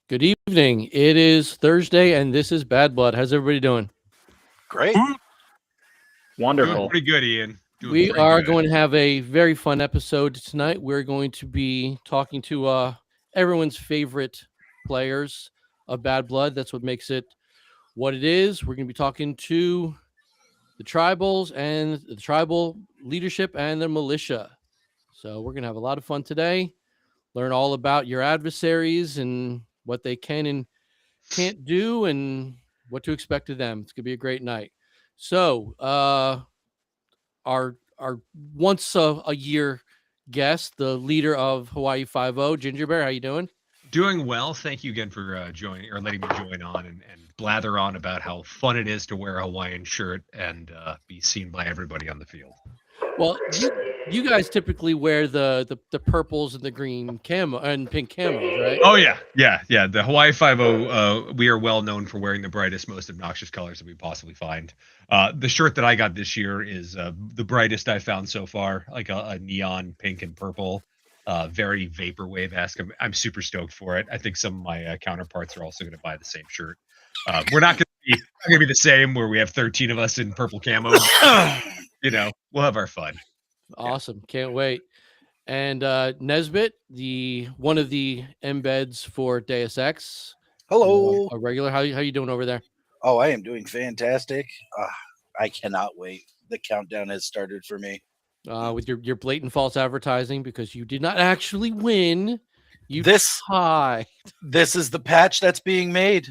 Good evening. It is Thursday, and this is Bad Blood. How's everybody doing? Great. Doing Wonderful. pretty good, Ian. Doing We pretty are good. going to have a very fun episode tonight. We're going to be talking to everyone's favorite players of Bad Blood. That's what makes it what it is. We're going to be talking to the tribals and the tribal leadership and the militia. So we're going to have a lot of fun today. Learn all about your adversaries and what they can and can't do and what to expect of them. It's gonna be a great night. So, our once a year guest, the leader of Hawaii 5-0, Ginger Bear, how you doing? Doing well. Thank you again for joining or letting me join on and blather on about how fun it is to wear a Hawaiian shirt and be seen by everybody on the field. Well, you guys typically wear the purples and the green camo and pink camos, right? Oh yeah. The Hawaii 5-0, we are well known for wearing the brightest, most obnoxious colors that we possibly find. The shirt that I got this year is the brightest I found so far, like a neon pink and purple. Very vaporwave-esque. I'm super stoked for it. I think some of my counterparts are also going to buy the same shirt. We're not going to be the same where we have 13 of us in purple camo. We'll have our fun. Awesome. Can't wait. And Nesbit, the one of the embeds for Deus Ex. Hello. A regular. How you doing over there? Oh, I am doing fantastic. I cannot wait. The countdown has started for me. With your blatant false advertising because you did not actually win. You This tied. this is the patch that's being made.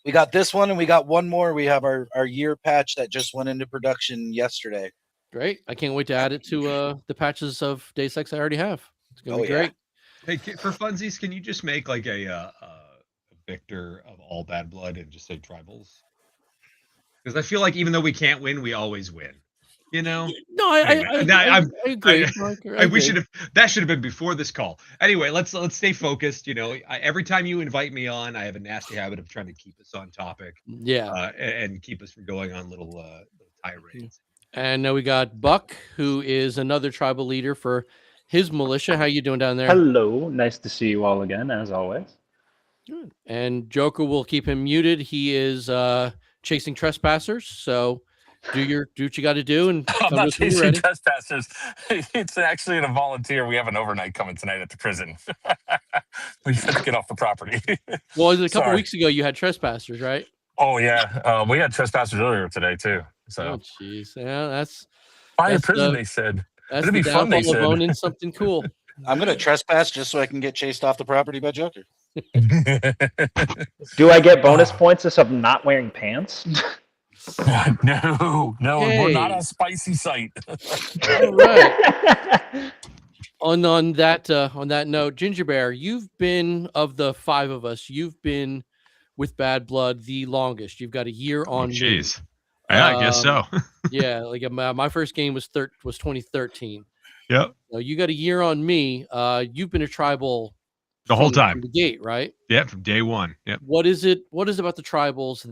We got this one and we got one more. We have our year patch that just went into production yesterday. Great. I can't wait to add it to the patches of Deus Ex I already have. It's gonna be Oh, yeah. great. Hey, for funsies, can you just make like a victor of all Bad Blood and just say tribals? Because I feel like even though we can't win, we always win. No, Anyway, I agree. We should have. That should have been before this call. Anyway, let's stay focused. Every time you invite me on, I have a nasty habit of trying to keep us on topic. Yeah. And keep us from going on little tirades. And now we got Buck, who is another tribal leader for his militia. How you doing down there? Hello. Nice to see you all again, as always. Good. And Joker will keep him muted. He is chasing trespassers. So do what you got to do. And I'm not chasing trespassers. It's actually a volunteer. We have an overnight coming tonight at the prison. We have to get off the property. Well, a couple Sorry. weeks ago, you had trespassers, right? Oh yeah, we had trespassers earlier today too. So Oh, jeez. Yeah, that's fire that's prison. the- They said that's It'd the be fun, they downfall of said. owning something cool. I'm gonna trespass just so I can get chased off the property by Joker. Do I get bonus points if I'm not wearing pants? no, Hey. we're not a spicy site. All right. On that note, Ginger Bear, you've been of the five of us. You've been with Bad Blood the longest. You've got a year on. me. Jeez. Yeah, I guess so. Yeah, like my first game was 2013. Yep. So you got a year on me. You've been a tribal The whole from time. the gate, right? Yep. From day one. Yep. What is it about the tribals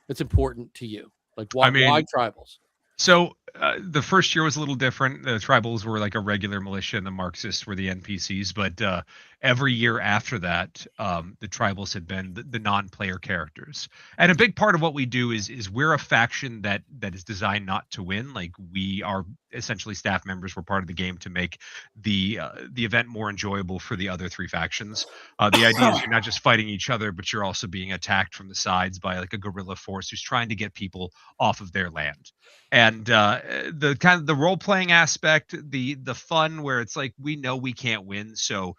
that's important to you? Like why tribals? So the first year was a little different. The tribals were like a regular militia, and the Marxists were the NPCs. But every year after that, the tribals had been the non-player characters. And a big part of what we do is we're a faction that is designed not to win. Like we are essentially staff members. We're part of the game to make the event more enjoyable for the other three factions. The idea is you're not just fighting each other, but you're also being attacked from the sides by like a guerrilla force who's trying to get people off of their land. And the kind of the role playing aspect, the fun where it's like we know we can't win, so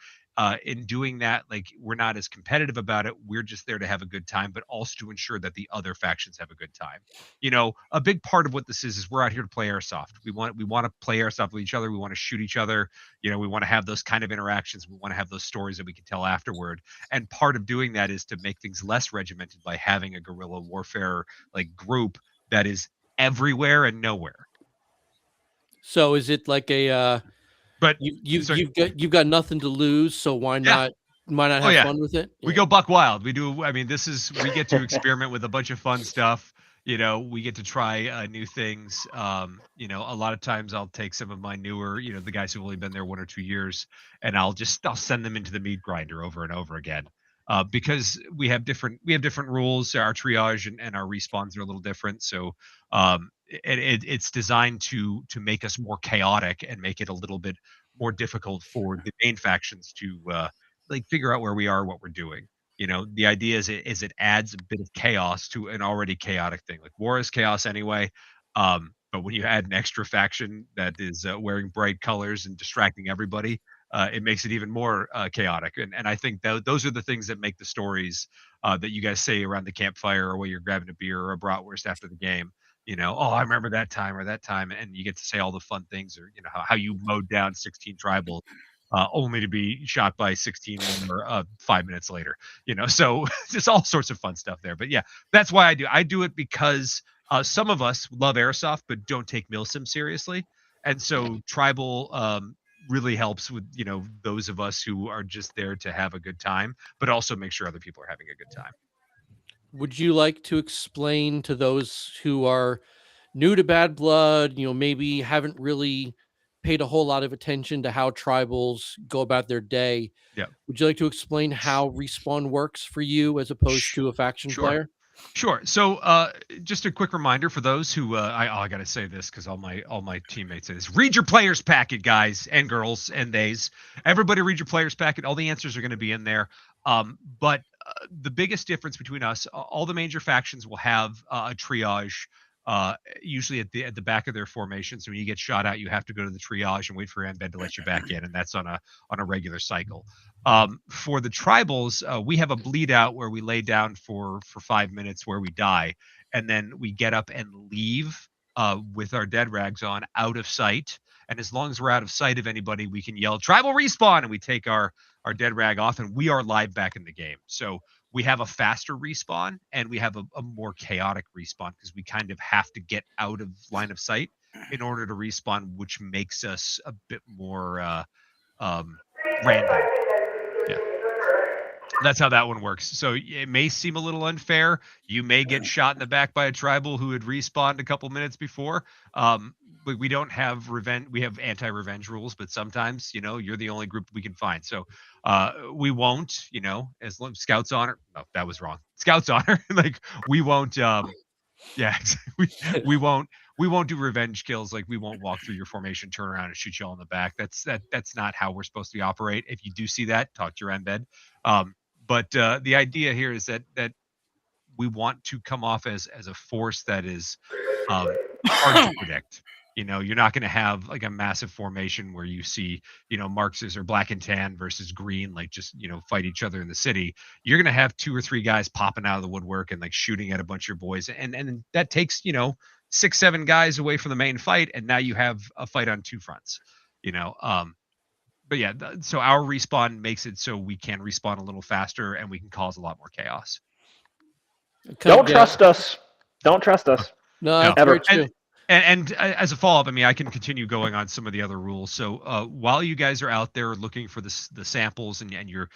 in doing that, like we're not as competitive about it. We're just there to have a good time, but also to ensure that the other factions have a good time. A big part of what this is we're out here to play Airsoft. We want to play Airsoft with each other. We want to shoot each other. We want to have those kind of interactions. We want to have those stories that we can tell afterward. And part of doing that is to make things less regimented by having a guerrilla warfare like group that is everywhere and nowhere. So is it like a But you've got nothing to lose, so why not have fun with it? We go buck wild. We do. I mean, we get to experiment with a bunch of fun stuff. We get to try new things. A lot of times I'll take some of my newer, the guys who've only been there 1 or 2 years, and I'll send them into the meat grinder over and over again. Because we have different rules. Our triage and our respawns are a little different. So it's designed to make us more chaotic and make it a little bit more difficult for the main factions to figure out where we are, what we're doing. The idea is it adds a bit of chaos to an already chaotic thing. Like war is chaos anyway. But when you add an extra faction that is wearing bright colors and distracting everybody, it makes it even more chaotic. And I think those are the things that make the stories that you guys say around the campfire, or while you're grabbing a beer or a bratwurst after the game. Oh, I remember that time or that time, and you get to say all the fun things, or how you mowed down 16 tribals, only to be shot by 16 more 5 minutes later. So just all sorts of fun stuff there. But yeah, that's why I do it because some of us love airsoft but don't take milsim seriously, and so tribal really helps with those of us who are just there to have a good time, but also make sure other people are having a good time. Would you like to explain to those who are new to Bad Blood, maybe haven't really paid a whole lot of attention to how tribals go about their day? Yeah. Would you like to explain how respawn works for you as opposed to a faction Sure. player? Sure. So, just a quick reminder for those who I got to say this because all my teammates say this: read your players packet, guys and girls and theys. Everybody, read your players packet. All the answers are going to be in there. But the biggest difference between us, all the major factions will have a triage. Usually at the back of their formation. So when you get shot at, you have to go to the triage and wait for your embed to let you back in, and that's on a regular cycle. For the tribals, we have a bleed out where we lay down for 5 minutes where we die, and then we get up and leave with our dead rags on, out of sight. And as long as we're out of sight of anybody, we can yell tribal respawn, and we take our dead rag off, and we are live back in the game. So we have a faster respawn, and we have a more chaotic respawn because we kind of have to get out of line of sight in order to respawn, which makes us a bit more random. Yeah. That's how that one works. So it may seem a little unfair. You may get shot in the back by a tribal who had respawned a couple minutes before. But we don't have revenge. We have anti-revenge rules, but sometimes, you're the only group we can find. So we won't, as long as Scouts honor. No, that was wrong. Scouts honor. We won't. Yeah, we won't. We won't do revenge kills. We won't walk through your formation, turn around, and shoot you all in the back. That's not how we're supposed to operate. If you do see that, talk to your embed. But the idea here is that we want to come off as a force that is hard to predict. You're not going to have a massive formation where you see, Marxist or black and tan versus green, just, fight each other in the city. You're going to have 2 or 3 guys popping out of the woodwork and shooting at a bunch of your boys. And that takes, 6, 7 guys away from the main fight. And now you have a fight on 2 fronts, but yeah, so our respawn makes it so we can respawn a little faster and we can cause a lot more chaos. Don't trust us. Don't trust us. No, that's Ever. very true. And as a follow-up, I can continue going on some of the other rules. So while you guys are out there looking for the samples, and you're,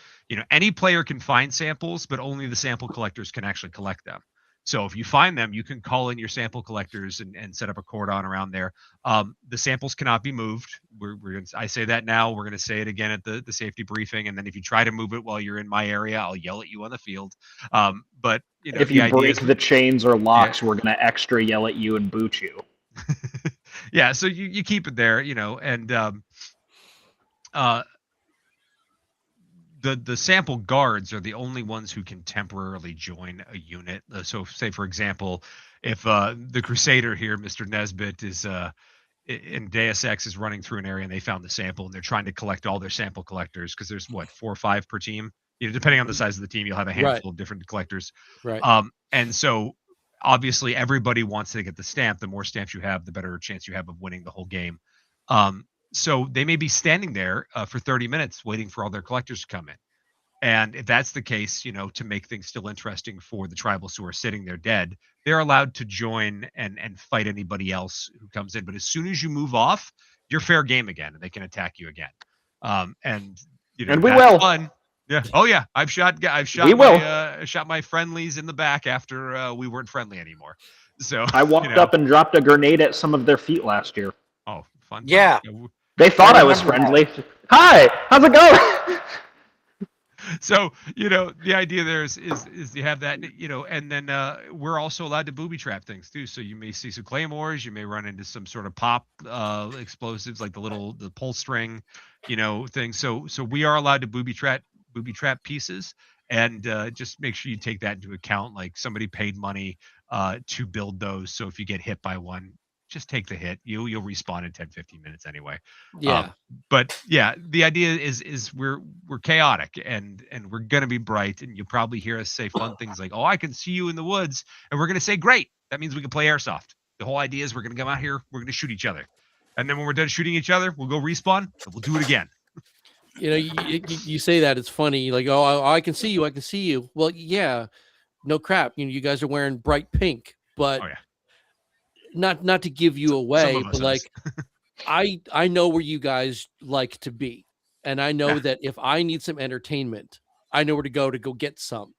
any player can find samples, but only the sample collectors can actually collect them. So if you find them, you can call in your sample collectors and set up a cordon around there. The samples cannot be moved. I say that now. We're going to say it again at the safety briefing. And then if you try to move it while you're in my area, I'll yell at you on the field. But if you break the chains or locks, we're going to extra yell at you and boot you. Yeah, so you keep it there, and the sample guards are the only ones who can temporarily join a unit. So say, for example, if the Crusader here, Mr. Nesbitt, is in Deus Ex is running through an area and they found the sample and they're trying to collect all their sample collectors, because there's 4 or 5 per team. Depending on the size of the team, you'll have a handful of different collectors. Right. And so obviously everybody wants to get the stamp. The more stamps you have, the better chance you have of winning the whole game. So they may be standing there for 30 minutes waiting for all their collectors to come in. And if that's the case, to make things still interesting for the tribals who are sitting there dead, they're allowed to join and fight anybody else who comes in. But as soon as you move off, you're fair game again, and they can attack you again. And we will. Fun. Yeah. Oh yeah. I've shot we my friendlies in the back after we weren't friendly anymore. So I walked up and dropped a grenade at some of their feet last year. Oh, fun. Yeah. They thought I was remember friendly. Hi, how's it going? So the idea there is you have that, and then we're also allowed to booby trap things too. So you may see some claymores, you may run into some sort of pop explosives like the pull string, thing. So we are allowed to booby trap pieces, and just make sure you take that into account. Like somebody paid money to build those, so if you get hit by one, just take the hit. You'll respawn in 10-15 minutes anyway. Yeah. But yeah, the idea is we're chaotic and we're gonna be bright, and you'll probably hear us say fun things like, "Oh, I can see you in the woods," and we're gonna say, "Great, that means we can play airsoft." The whole idea is we're gonna come out here, we're gonna shoot each other, and then when we're done shooting each other, we'll go respawn and we'll do it again. You say that, it's funny. Like, oh, I can see you. I can see you. Well, yeah, no crap. You guys are wearing bright pink, but Oh yeah, not to give you away, some of us but like, I know where you guys like to be, and I know Yeah. that if I need some entertainment, I know where to go get some.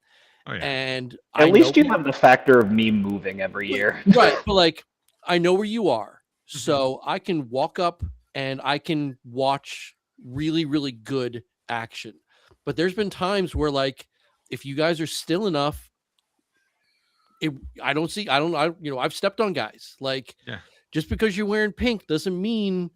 Oh yeah. And At least you have the factor of me moving every year. right, but like, I know where you are, Mm-hmm. so I can walk up and I can watch really, really good action. But there's been times where, like, if you guys are still enough, I've stepped on guys. Like, Yeah. just because you're wearing pink doesn't mean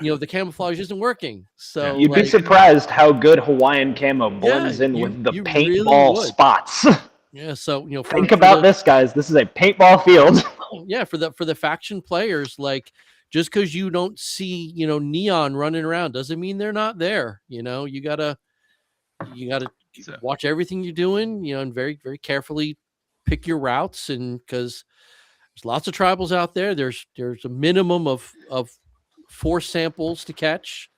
the camouflage isn't working. So You'd be like, surprised how good Hawaiian camo blends in with the you really paintball would. spots. yeah. So Think about this, guys. This is a paintball field. Yeah, for the faction players, like, just because you don't see neon running around doesn't mean they're not there. You gotta So- watch everything you're doing, and very, very carefully pick your routes. And because there's lots of tribals out there, there's a minimum of 4 samples to catch.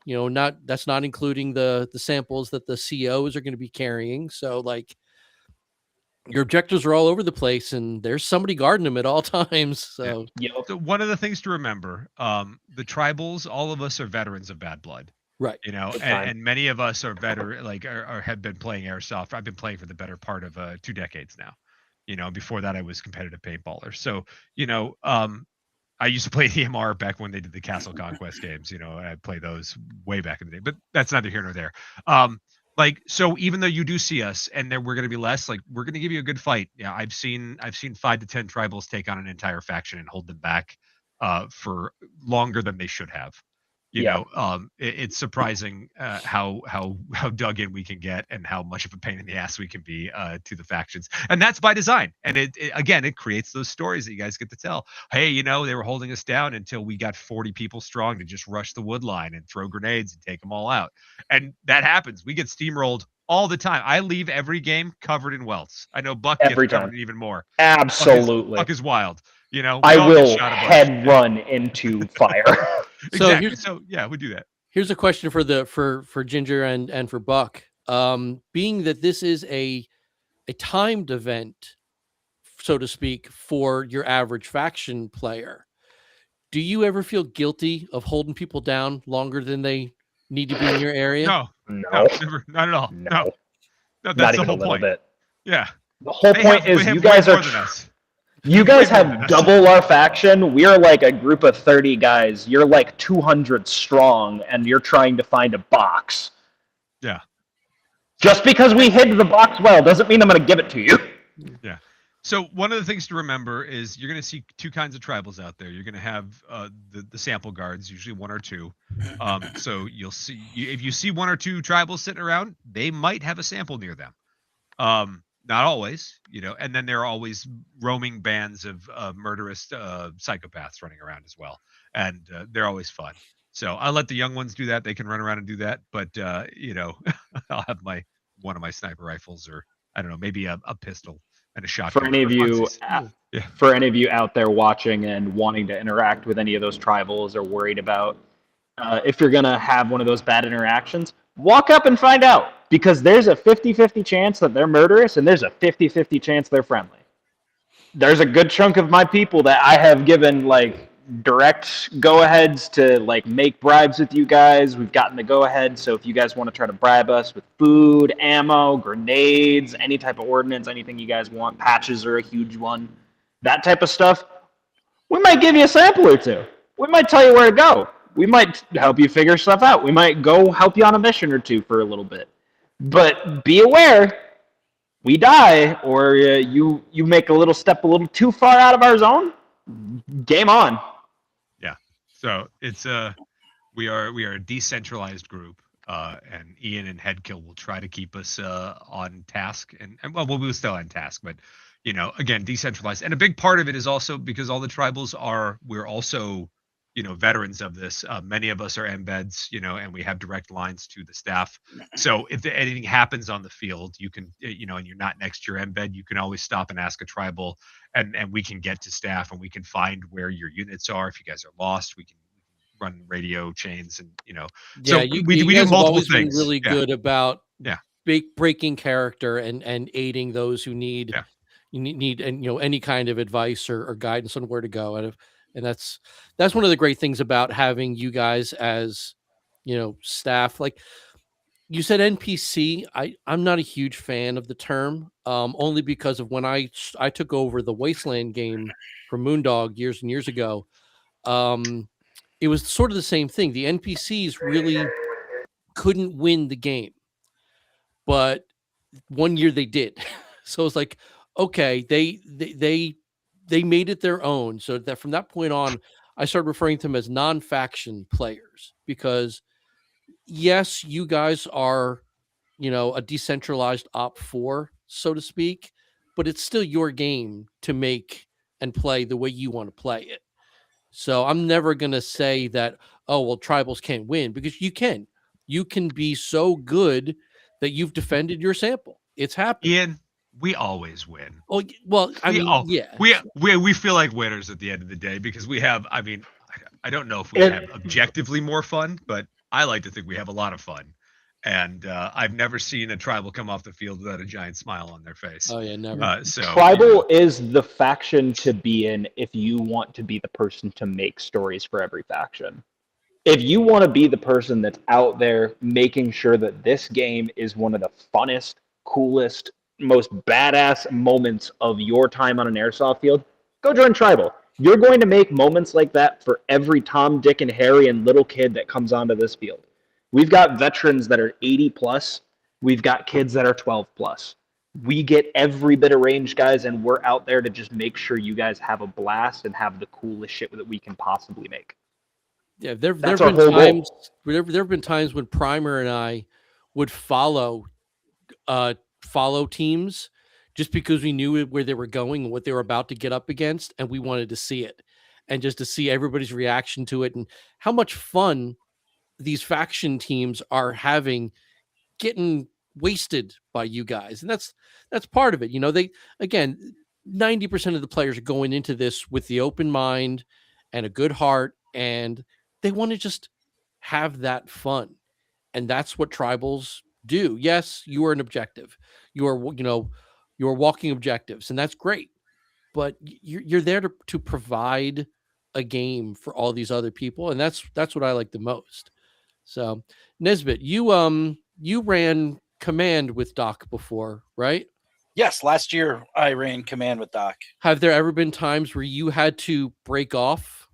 That's not including the samples that the COs are going to be carrying. So like, your objectives are all over the place, and there's somebody guarding them at all times. So So one of the things to remember, the tribals, all of us are veterans of Bad Blood. right. Good time. And many of us are have been playing airsoft. I've been playing for the better part of 2 decades now. Before that I was competitive paintballer. So, I used to play EMR back when they did the Castle Conquest games. I play those way back in the day, but that's neither here nor there. So even though you do see us and then we're going to be less, like, we're going to give you a good fight. Yeah. I've seen 5 to 10 tribals take on an entire faction and hold them back for longer than they should have. It's surprising how dug in we can get and how much of a pain in the ass we can be to the factions, and that's by design. And it creates those stories that you guys get to tell. Hey, they were holding us down until we got 40 people strong to just rush the wood line and throw grenades and take them all out. And that happens. We get steamrolled all the time. I leave every game covered in welts. I know Buck Every gets covered time. in even more. Absolutely. Buck is wild. We I all get will shot a bunch. head run into fire. So Exactly. So yeah, we do that. Here's a question for Ginger and for Buck. Being that this is a timed event, so to speak, for your average faction player, do you ever feel guilty of holding people down longer than they need to be in your area? No, No, never, not at all. no, No, not that's the even a whole little point. bit. Yeah. The whole point is they have you guys way are more than us. You guys Way more than have us. double our faction. We're like a group of 30 guys. You're like 200 strong, and you're trying to find a box. Yeah. Just because we hid the box well doesn't mean I'm going to give it to you. Yeah. So one of the things to remember is you're going to see 2 kinds of tribals out there. You're going to have the sample guards, usually 1 or 2. So you'll see if you see 1 or 2 tribals sitting around, they might have a sample near them. Not always, and then there are always roaming bands of murderous psychopaths running around as well, and they're always fun. So I'll let the young ones do that. They can run around and do that, but I'll have one of my sniper rifles, or I don't know, maybe a pistol and a shotgun. For any of you, Yeah. for any of you out there watching and wanting to interact with any of those tribals or worried about if you're going to have one of those bad interactions, walk up and find out, because there's a 50-50 chance that they're murderous and there's a 50-50 chance they're friendly. There's a good chunk of my people that I have given like direct go-aheads to like make bribes with you guys. We've gotten the go-ahead, so if you guys want to try to bribe us with food, ammo, grenades, any type of ordnance, anything you guys want, patches are a huge one. that type of stuff, we might give you a sample or two. We might tell you where to go. We might help you figure stuff out. We might go help you on a mission or two for a little bit. But be aware, we die or you make a little step a little too far out of our zone, game on. Yeah. So it's we are a decentralized group, and Ian and Headkill will try to keep us on task, and well, we'll be still on task, but again, decentralized. And a big part of it is also because all the tribals we're also veterans of this. Many of us are embeds, and we have direct lines to the staff. So if anything happens on the field, you can, and you're not next to your embed, you can always stop and ask a tribal, and we can get to staff and we can find where your units are. If you guys are lost, we can run radio chains and Yeah, so you we guys do have multiple always things. been really good about Yeah. breaking character and aiding those who need need and any kind of advice or guidance on where to go. And that's one of the great things about having you guys as staff. Like you said, NPC. I'm not a huge fan of the term, only because of when I took over the Wasteland game from Moondog years and years ago. It was sort of the same thing. The NPCs really couldn't win the game, but one year they did. So it's like, okay, they made it their own. So that from that point on, I started referring to them as non-faction players because yes, you guys are, a decentralized op 4, so to speak, but it's still your game to make and play the way you want to play it. So I'm never going to say that, oh, well, tribals can't win, because you can. You can be so good that you've defended your sample. It's happened. Ian, we always win. Oh, well, I mean, yeah. We feel like winners at the end of the day because we have, I don't know if we have objectively more fun, but I like to think we have a lot of fun. And I've never seen a tribal come off the field without a giant smile on their face. Oh yeah, never. Tribal is the faction to be in if you want to be the person to make stories for every faction. If you want to be the person that's out there making sure that this game is one of the funnest, coolest, most badass moments of your time on an airsoft field, go join Tribal. You're going to make moments like that for every Tom, Dick, and Harry and little kid that comes onto this field. We've got veterans that are 80 plus. We've got kids that are 12 plus. We get every bit of range, guys, and we're out there to just make sure you guys have a blast and have the coolest shit that we can possibly make. Yeah, there have been times when Primer and I would follow teams just because we knew where they were going and what they were about to get up against, and we wanted to see it, and just to see everybody's reaction to it and how much fun these faction teams are having getting wasted by you guys. And that's part of it. They, again, 90% of the players are going into this with the open mind and a good heart, and they want to just have that fun. And that's what tribals do. Yes, you are an objective. You are, you're walking objectives, and that's great. But you're there to provide a game for all these other people, and that's what I like the most. So, Nesbitt, you ran command with Doc before, right? Yes, last year I ran command with Doc. Have there ever been times where you had to break off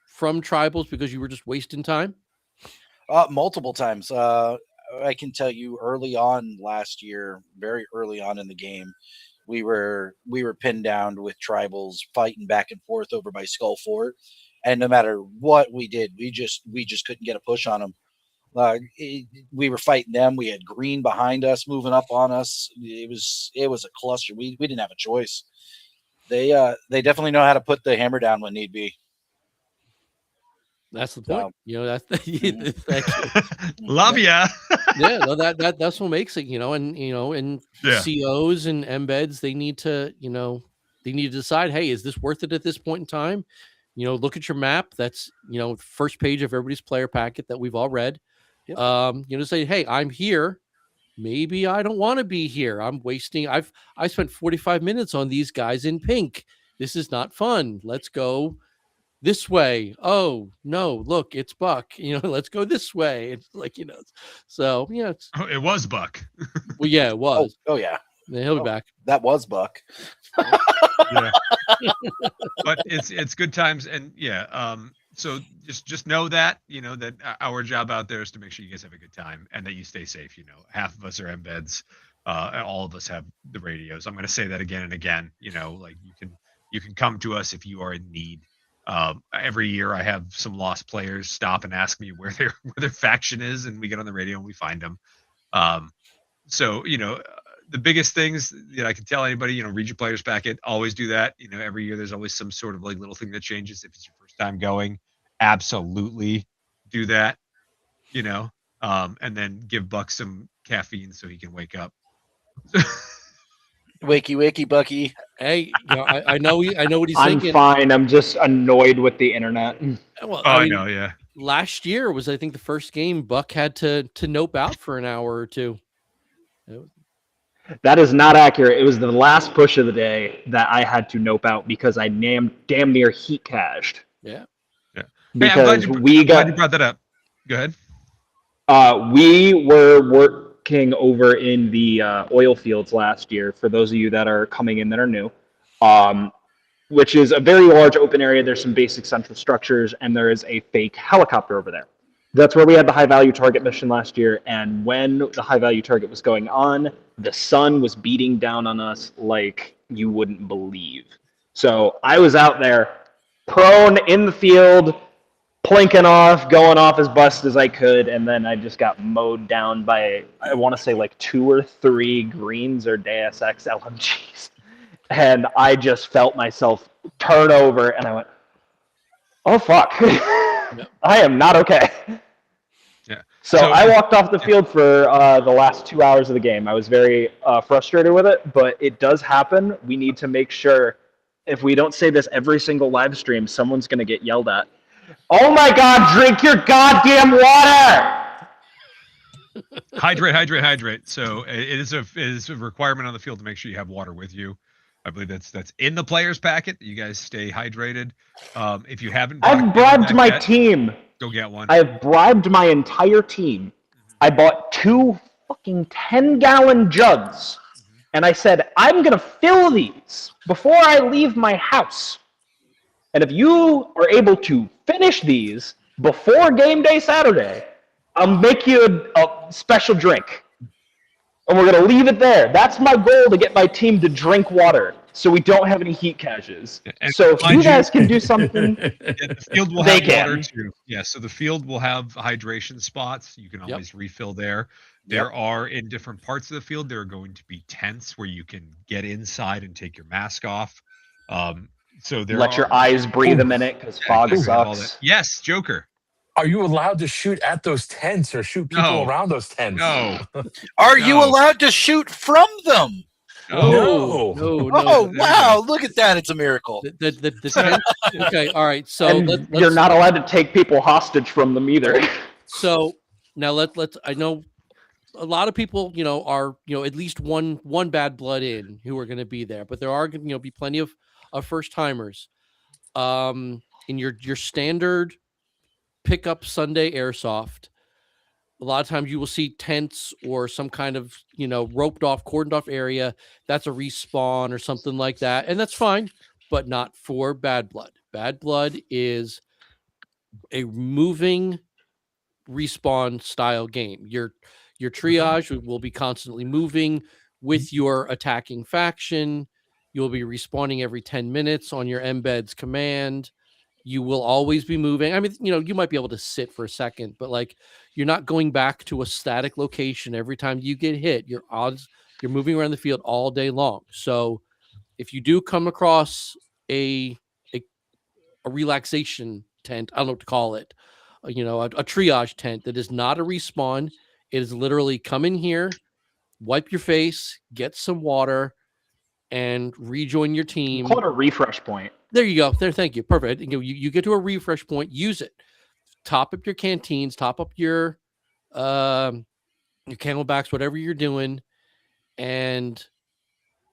from tribals because you were just wasting time? Multiple times. I can tell you early on last year, very early on in the game, we were pinned down with tribals fighting back and forth over by Skull Fort, and no matter what we did, we just couldn't get a push on them. We were fighting them. We had green behind us, moving up on us. It was a cluster. We didn't have a choice. They definitely know how to put the hammer down when need be. That's the point. That's love ya. Yeah, no, that's what makes it. And COs and embeds, they need to decide, hey, is this worth it at this point in time? Look at your map. That's first page of everybody's player packet that we've all read. Yep. Say, hey, I'm here. Maybe I don't want to be here. I'm wasting. I spent 45 minutes on these guys in pink. This is not fun. Let's go this way. Oh no, look, it's Buck. Let's go this way. It's like, so yeah. It was Buck. Well, yeah, it was. Oh yeah. Yeah, he'll be back. That was Buck. Yeah. But it's good times, and yeah. So just know that that our job out there is to make sure you guys have a good time and that you stay safe. Half of us are embeds, and all of us have the radios. I'm going to say that again and again. Like you can come to us if you are in need. Every year I have some lost players stop and ask me where their faction is, and we get on the radio and we find them. So the biggest things that I can tell anybody, read your players packet. Always do that. Every year there's always some sort of like little thing that changes. If it's your first time going, absolutely do that. And then give Buck some caffeine so he can wake up. Wakey, Bucky. Hey, I know what he's I'm thinking. fine. I'm just annoyed with the internet. Well, I know, yeah. Last year was, I think, the first game Buck had to nope out for an hour or two. That is not accurate. It was the last push of the day that I had to nope out because I damn near heat cached. Yeah. Because I'm glad you brought that up. Go ahead. We were working over in the oil fields last year, for those of you that are coming in that are new, which is a very large open area. There's some basic central structures, and there is a fake helicopter over there. That's where we had the high-value target mission last year, and when the high-value target was going on, the sun was beating down on us like you wouldn't believe. So I was out there, prone in the field, plinking off, going off as bust as I could, and then I just got mowed down by, I want to say, like 2 or 3 greens or Deus Ex LMGs. And I just felt myself turn over, and I went, oh, fuck. Yep. I am not okay. Yeah. So I walked off the field for the last 2 hours of the game. I was very frustrated with it, but it does happen. We need to make sure, if we don't say this every single live stream, someone's going to get yelled at. Oh my God, drink your goddamn water! Hydrate. So it is a requirement on the field to make sure you have water with you. I believe that's in the players packet. You guys stay hydrated. If you haven't, I've bribed my team. Go get one. I have bribed my entire team. I bought 2 fucking 10-gallon jugs, and I said, I'm going to fill these before I leave my house. And if you are able to finish these before game day Saturday, I'll make you a special drink. And we're going to leave it there. That's my goal, to get my team to drink water so we don't have any heat caches. So if you guys can do something, the field will have water too. Yeah, so the field will have hydration spots. You can always refill there. There are, in different parts of the field, there are going to be tents where you can get inside and take your mask off. So there let your eyes breathe a minute, because fog sucks. Yes, Joker. Are you allowed to shoot at those tents or shoot people around those tents? No. Are you allowed to shoot from them? No. Oh, wow. Look at that. It's a miracle. The tent? Okay, all right. So you're not allowed to take people hostage from them either. So now let's I know a lot of people, are, at least one bad blood in who are going to be there, but there are going to be plenty of first timers. In your standard pickup Sunday airsoft, a lot of times you will see tents or some kind of roped off, cordoned off area that's a respawn or something like that, and that's fine, but not for bad blood. Bad blood is a moving respawn style game. Your triage will be constantly moving with your attacking faction. You'll be respawning every 10 minutes on your embed's command. You will always be moving. I mean, you might be able to sit for a second, but like, you're not going back to a static location every time you get hit. You're moving around the field all day long. So if you do come across a relaxation tent, I don't know what to call it, a triage tent that is not a respawn, it is literally come in here, wipe your face, get some water, and rejoin your team. Call it a refresh point. There you go. There, thank you. Perfect. You get to a refresh point, use it. Top up your canteens, top up your camelbacks, whatever you're doing, and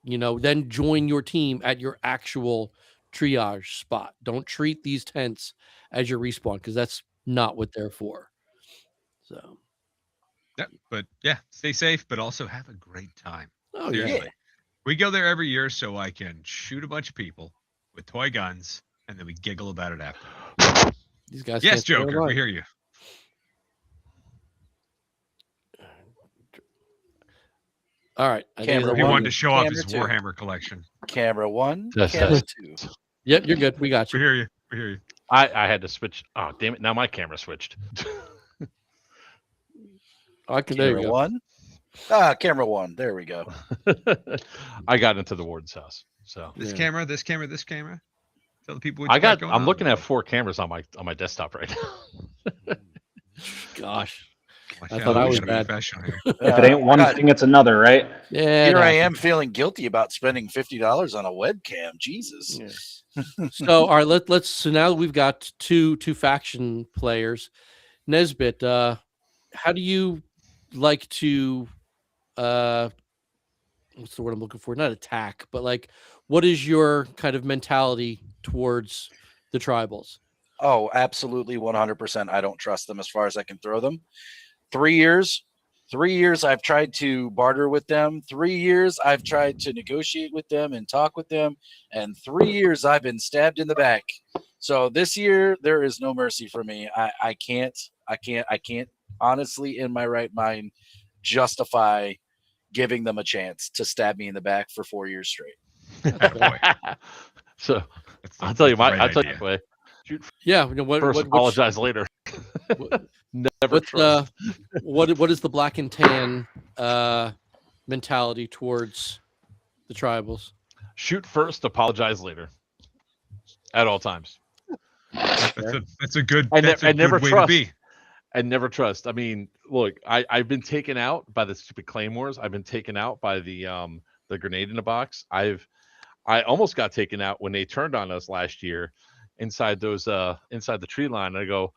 then join your team at your actual triage spot. Don't treat these tents as your respawn, because that's not what they're for. So yeah, but yeah, stay safe, but also have a great time. Oh, seriously. yeah. We go there every year so I can shoot a bunch of people with toy guns, and then we giggle about it after. These guys. Yes, can't stay Joker, we alive. hear you. All right. I think Camera He one, wanted to show off camera his two. Warhammer collection. Camera 1, Just camera test. 2. Yep, you're good. We got We you. hear you. We hear you. I had to switch. Oh, damn it. Now my camera switched. I can. There Camera we go. 1. Camera 1. There we go. I got into the warden's house. So This Yeah. camera, this camera, this camera. Tell the people what you I'm going on. looking at 4 cameras on my desktop right now. Gosh. Watch I out, thought I we was gotta be bad. professional here. If it ain't one God, thing, it's another, right? Yeah. here it I happens. am feeling guilty about spending $50 on a webcam. Jesus. Yeah. So all right, let's. So now that we've got two faction players, Nesbit, how do you like to what's the word I'm looking for? Not attack, but like, what is your kind of mentality towards the tribals? Oh, absolutely 100%. I don't trust them as far as I can throw them. 3 years. 3 years I've tried to barter with them. 3 years I've tried to negotiate with them and talk with them. And 3 years I've been stabbed in the back. So this year there is no mercy for me. I can't honestly in my right mind justify giving them a chance to stab me in the back for 4 years straight. Boy. So That's the- I'll tell you that's the my. right I'll tell you idea. my way. Yeah. You know, what, First, what, which- apologize later. what- Never what's trust. what is the black and tan mentality towards the tribals? Shoot first, apologize later. At all times. That's a good. I That's a never good way trust. to be. And never trust. I mean, look, I've been taken out by the stupid claymores. I've been taken out by the grenade in the box. I almost got taken out when they turned on us last year inside the tree line. I go,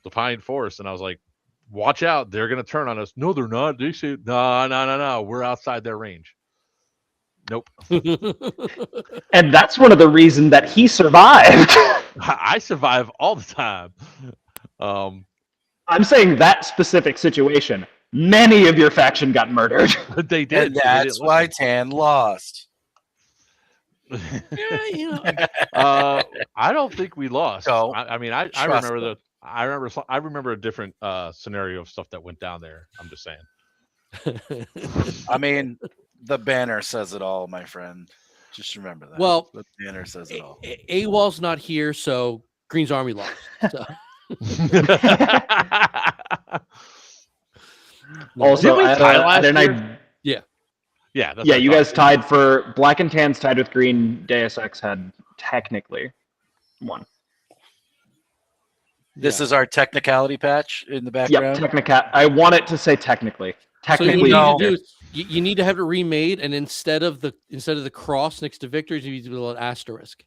Defiant Forest, and I was like, watch out, they're gonna turn on us. No, they're not. They say, no. We're outside their range. Nope. And that's one of the reasons that he survived. I survive all the time. I'm saying that specific situation. Many of your faction got murdered. They did. And so they that's didn't why Tan lost. listen. Yeah, you know. I don't think we lost. So, I mean, I trust remember them. I remember a different scenario of stuff that went down there. I'm just saying. I mean, the banner says it all, my friend. Just remember that. Well, the banner says it all. AWOL's not here, so Green's Army lost. So. Also, Didn't we tie last and year? Yeah. Yeah, that's yeah, what I you thought. guys tied for Black and Tans tied with Green. Deus Ex had technically won. This is our technicality patch in the Yep, background. I want it to say technically. So Technically, you need No. to do is you need to have it remade, and instead of the cross next to victories, you need to do an asterisk.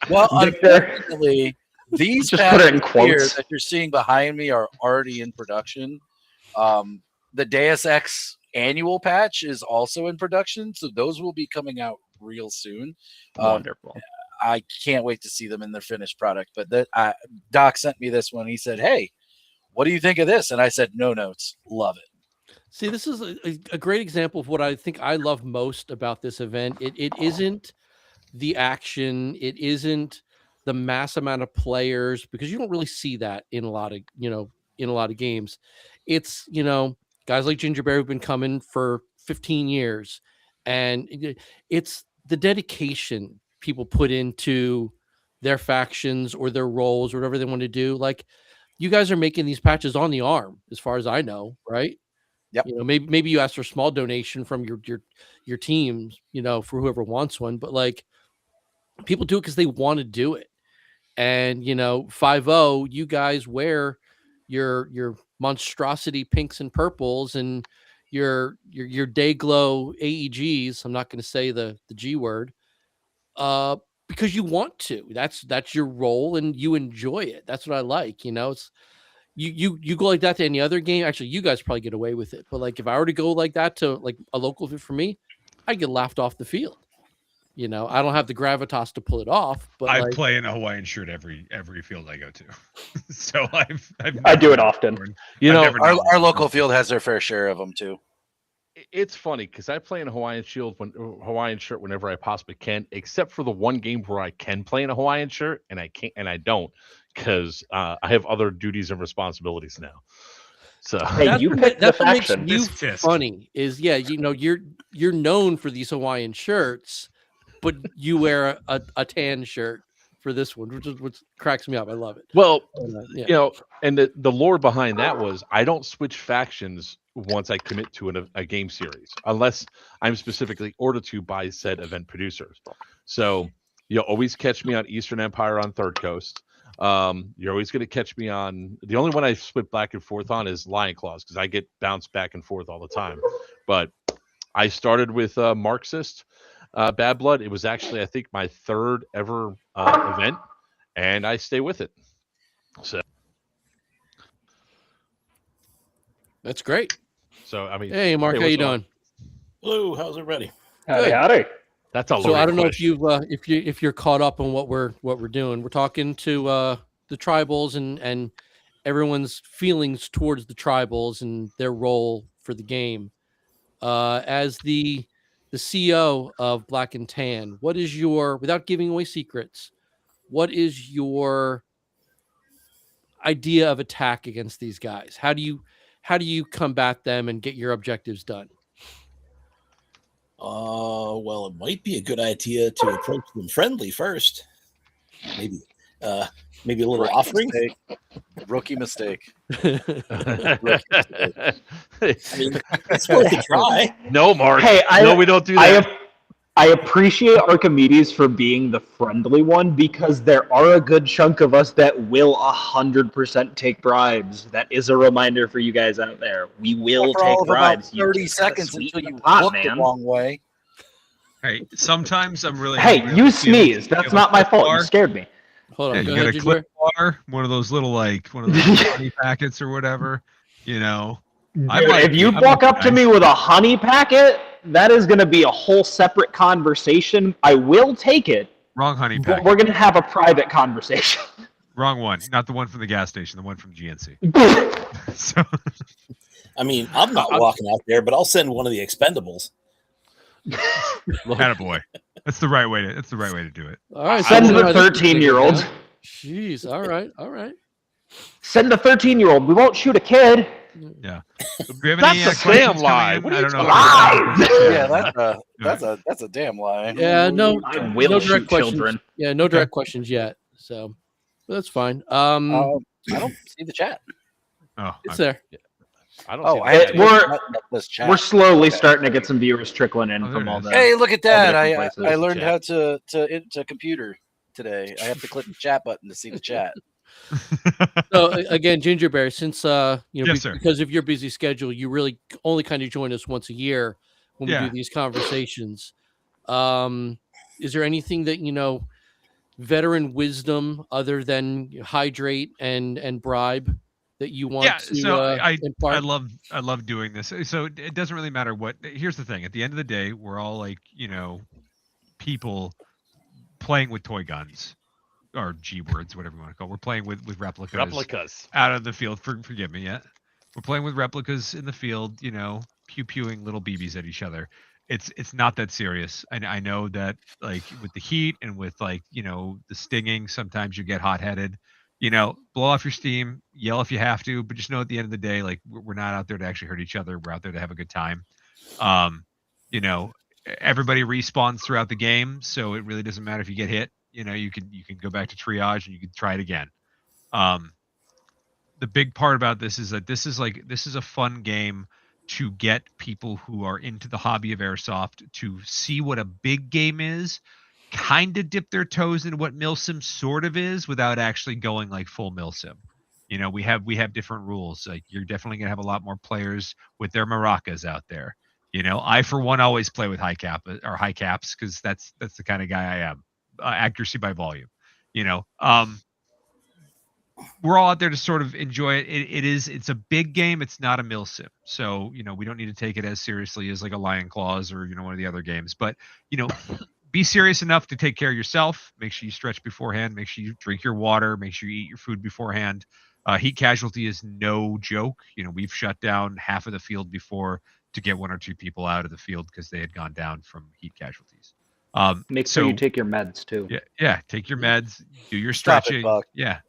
Well, Victor. unfortunately, these Just put it in patches here quotes. that you're seeing behind me are already in production. The Deus Ex annual patch is also in production, so those will be coming out real soon. Wonderful. I can't wait to see them in their finished product. But Doc sent me this one. He said, "Hey, what do you think of this?" And I said, "No notes. Love it." See, this is a great example of what I think I love most about this event. It isn't the action, it isn't the mass amount of players, because you don't really see that in a lot of games. It's, guys like Gingerberry who've been coming for 15 years, and it's the dedication people put into their factions or their roles or whatever they want to do. Like, you guys are making these patches on the arm, as far as I know, right? Yep. Maybe you ask for a small donation from your teams, for whoever wants one, but like, people do it because they want to do it. And 5-0, you guys wear your monstrosity pinks and purples and your day glow AEGs. I'm not going to say the G word, because you want to. That's your role and you enjoy it. That's what I like. It's you go like that to any other game. Actually, you guys probably get away with it. But like, if I were to go like that to like a local event for me, I get laughed off the field. I don't have the gravitas to pull it off. But I like, play in a Hawaiian shirt every field I go to, so I've I do never it often. worn- You I've know, never Our not worn local one. field has their fair share of them too. it's funny because I play in a Hawaiian Hawaiian shirt whenever I possibly can, except for the one game where I can play in a Hawaiian shirt and I can't and I don't because I have other duties and responsibilities now. So Hey, That's you what, picked the that's what makes faction. you Fist fist. funny. Is you're known for these Hawaiian shirts, but you wear a tan shirt for this one, which cracks me up. I love it. well, Yeah. you know, and the lore behind that was I don't switch factions once I commit to a game series unless I'm specifically ordered to by said event producers. So you'll always catch me on Eastern Empire on Third Coast. You're always going to catch me on the only one I split back and forth on is Lion Claws because I get bounced back and forth all the time. But I started with Marxist Bad Blood. It was actually I think my third ever event, and I stay with it. So That's great. I mean, Hey, Mark, hey, how you what's going on? doing? Hello, how's everybody? Howdy, Good. howdy. That's a So I loaded don't know question. if you're caught up on what we're doing. We're talking to the tribals and everyone's feelings towards the tribals and their role for the game. As the CEO of Black and Tan, what is your, without giving away secrets, what is your idea of attack against these guys? How do you combat them and get your objectives done? Well, it might be a good idea to approach them friendly first. Maybe a little Rookie offering. mistake. Rookie mistake. I mean, it's worth a try. No, Mark. Hey, no, we don't do that. I appreciate Archimedes for being the friendly one because there are a good chunk of us that will 100% take bribes. That is a reminder for you guys out there. We will For all take of about bribes. You 30 just gotta seconds sweeten until the you pot, look man. the wrong way. Hey, sometimes I'm really Hey, hungry. you I'll be able to sneezed. That's have a not my clip fault. You bar. scared me. Hold Yeah, on, you go get ahead, a clip Ginger. bar, one of those little honey packets or whatever. You know, Dude, I if you might walk be up to nice. me with a honey packet, that is going to be a whole separate conversation. I will take it, Wrong honey but packet. we're going to have a private conversation. Wrong one. Not the one from the gas station. The one from GNC. So I mean, I'm not walking out there, but I'll send one of the expendables. attaboy. That's the right way to do it. All right, Send so the this is gonna go 13-year-old. down. Jeez, all right. Send the 13-year-old. We won't shoot a kid. Yeah. Do we have That's any a questions damn coming lie. in? What are I you don't know. talking if there's- Yeah, that's a damn lie. Yeah, no, I no will direct shoot questions. children. Yeah, no direct questions yet. So but that's fine. I don't see the chat. Oh, It's there. I don't Oh, see I that have to yet. We're- look at this chat. We're slowly Okay. starting to get some viewers trickling in Oh, there from it all is. the. Hey, look at that! all the I different places. I learned Chat. how to computer today. I have to click the chat button to see the chat. So again, Gingerberry, since Yes, sir. because of your busy schedule, you really only kind of join us once a year when we Yeah. do these conversations. Is there anything that veteran wisdom other than hydrate and bribe that you want Yeah, to so I impart? love doing this. So it doesn't really matter what. Here's the thing. At the end of the day, we're all people playing with toy guns or G words, whatever you want to call it. We're playing with replicas out of the field. Forgive me, yeah. We're playing with replicas in the field, pew-pewing little BBs at each other. It's not that serious. I know that with the heat and with the stinging, sometimes you get hot-headed. Blow off your steam, yell if you have to, but just know at the end of the day, we're not out there to actually hurt each other. We're out there to have a good time. Everybody respawns throughout the game, so it really doesn't matter if you get hit. You can go back to triage and you can try it again. The big part about this is that this is a fun game to get people who are into the hobby of airsoft to see what a big game is, kind of dip their toes in what milsim sort of is without actually going like full milsim. We have different rules. Like you're definitely gonna have a lot more players with their maracas out there. I for one always play with high caps because that's the kind of guy I am. Accuracy by volume. We're all out there to sort of enjoy it. It's a big game. It's not a milsim. So, we don't need to take it as seriously as like a Lion Claws or, one of the other games. But, be serious enough to take care of yourself. Make sure you stretch beforehand. Make sure you drink your water. Make sure you eat your food beforehand. Heat casualty is no joke. We've shut down half of the field before to get 1 or 2 people out of the field because they had gone down from heat casualties. Make sure you take your meds too. Yeah, take your meds, do your Stop it, stretching. Buck. Yeah,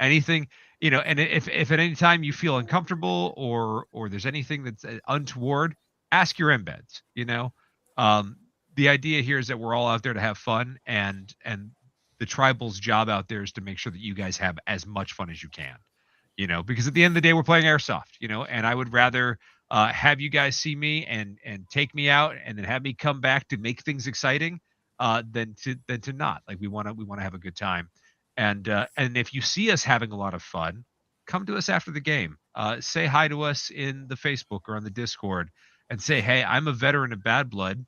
anything, and if at any time you feel uncomfortable or there's anything that's untoward, ask your embeds. The idea here is that we're all out there to have fun, and the tribal's job out there is to make sure that you guys have as much fun as you can. Because at the end of the day, we're playing Airsoft. And I would rather have you guys see me and take me out and then have me come back to make things exciting than to not. Like we want to have a good time. And if you see us having a lot of fun, come to us after the game. Say hi to us in the Facebook or on the Discord and say, hey, I'm a veteran of Bad Blood.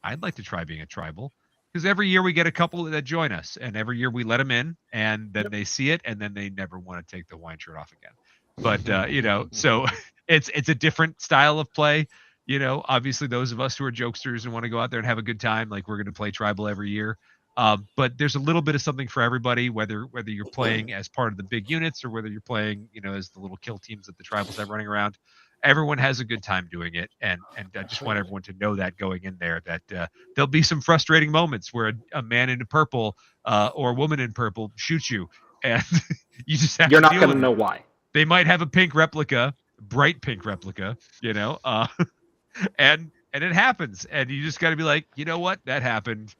I'd like to try being a tribal. Because every year we get a couple that join us, and every year we let them in, and then they see it, and then they never want to take the Hawaiian shirt off again. But so it's a different style of play. Obviously those of us who are jokesters and want to go out there and have a good time, like we're going to play tribal every year. But there's a little bit of something for everybody, whether you're playing as part of the big units or whether you're playing, as the little kill teams that the tribals have running around. Everyone has a good time doing it, and I just want everyone to know that going in there that there'll be some frustrating moments where a man in purple or a woman in purple shoots you, and you just have You're to not deal going to with know it. why. They might have a pink replica, bright pink replica, and it happens, and you just got to be like, you know what, that happened.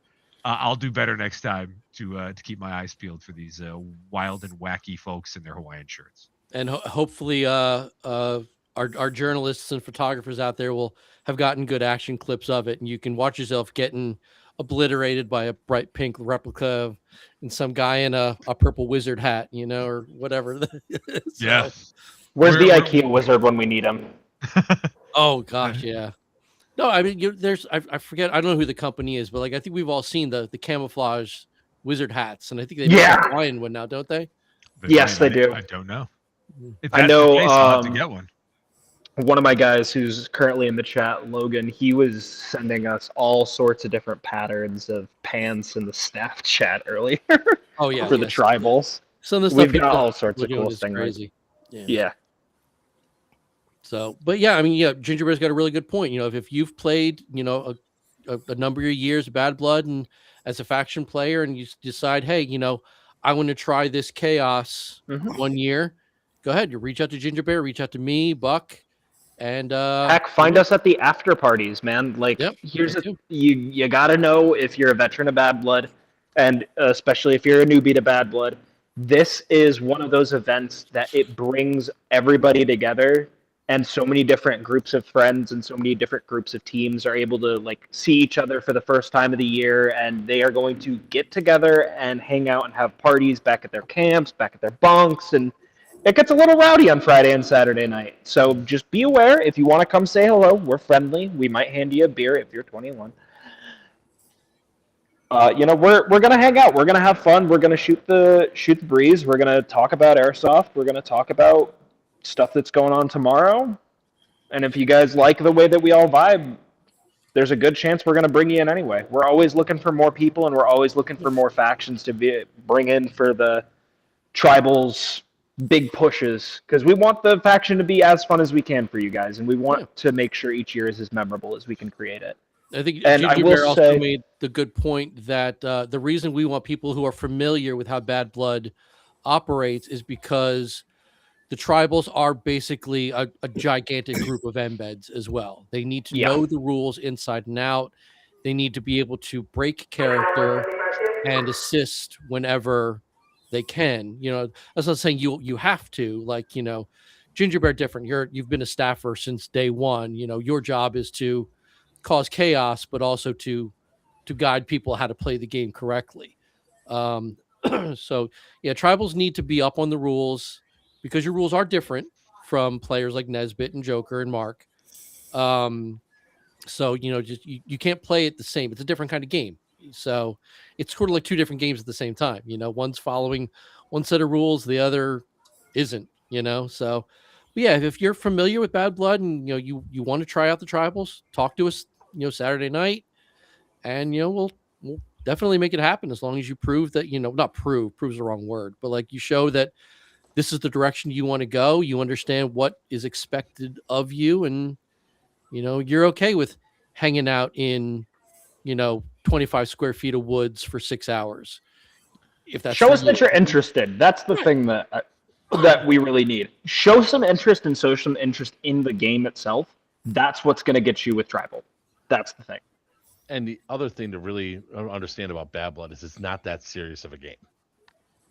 I'll do better next time to keep my eyes peeled for these wild and wacky folks in their Hawaiian shirts. And hopefully, our journalists and photographers out there will have gotten good action clips of it, and you can watch yourself getting obliterated by a bright pink replica and some guy in a purple wizard hat, or whatever. Yeah. Where's the We're- IKEA wizard when we need him? Oh gosh, yeah. No, I mean, I forget. I don't know who the company is, but like I think we've all seen the camouflage wizard hats, and I think they make a Hawaiian one now, don't they? Yes, they do. I don't know. If I that's know, the case, I'll have to get one. One of my guys who's currently in the chat, Logan, he was sending us all sorts of different patterns of pants in the staff chat earlier. Oh yeah, for the tribals. Some of the We've stuff got all sorts of doing cool is things. crazy. Yeah. So, but yeah, I mean, yeah, Gingerbear's got a really good point. If you've played, a number of years of Bad Blood and as a faction player, and you decide, hey, I want to try this chaos one year, go ahead. You reach out to Gingerbear, reach out to me, Buck, and heck, find us at the after parties, man. Like, here's you got to know if you're a veteran of Bad Blood, and especially if you're a newbie to Bad Blood. This is one of those events that it brings everybody together. And so many different groups of friends and so many different groups of teams are able to see each other for the first time of the year, and they are going to get together and hang out and have parties back at their camps, back at their bunks, and it gets a little rowdy on Friday and Saturday night. So just be aware, if you want to come say hello, we're friendly. We might hand you a beer if you're 21. We're gonna hang out. We're gonna have fun. We're gonna shoot the breeze. We're gonna talk about Airsoft. We're gonna talk about stuff that's going on tomorrow. And if you guys like the way that we all vibe, there's a good chance we're going to bring you in anyway. We're always looking for more people, and we're always looking for more factions to bring in for the tribals big pushes, because we want the faction to be as fun as we can for you guys, and we want to make sure each year is as memorable as we can create it. I think And I Ginger will Bear also say- made the good point that the reason we want people who are familiar with how Bad Blood operates is because the tribals are basically a gigantic group of embeds as well. They need to know the rules inside and out. They need to be able to break character and assist whenever they can. That's not saying you have to. Ginger Bear different. You've been a staffer since day one. Your job is to cause chaos, but also to guide people how to play the game correctly. So yeah, tribals need to be up on the rules, because your rules are different from players like Nesbitt and Joker and Mark. So just you can't play it the same. It's a different kind of game. So it's sort of like two different games at the same time. One's following one set of rules, the other isn't. So but yeah, if you're familiar with Bad Blood and you want to try out the tribals, talk to us Saturday night, and we'll definitely make it happen, as long as you prove that not prove's the wrong word, but you show that this is the direction you want to go. You understand what is expected of you, and you're okay with hanging out in 25 square feet of woods for 6 hours. If that's Show for us that you. you're interested. That's the thing that we really need. Show some interest and show some interest in the game itself. That's what's going to get you with tribal. That's the thing. And the other thing to really understand about Bad Blood is it's not that serious of a game.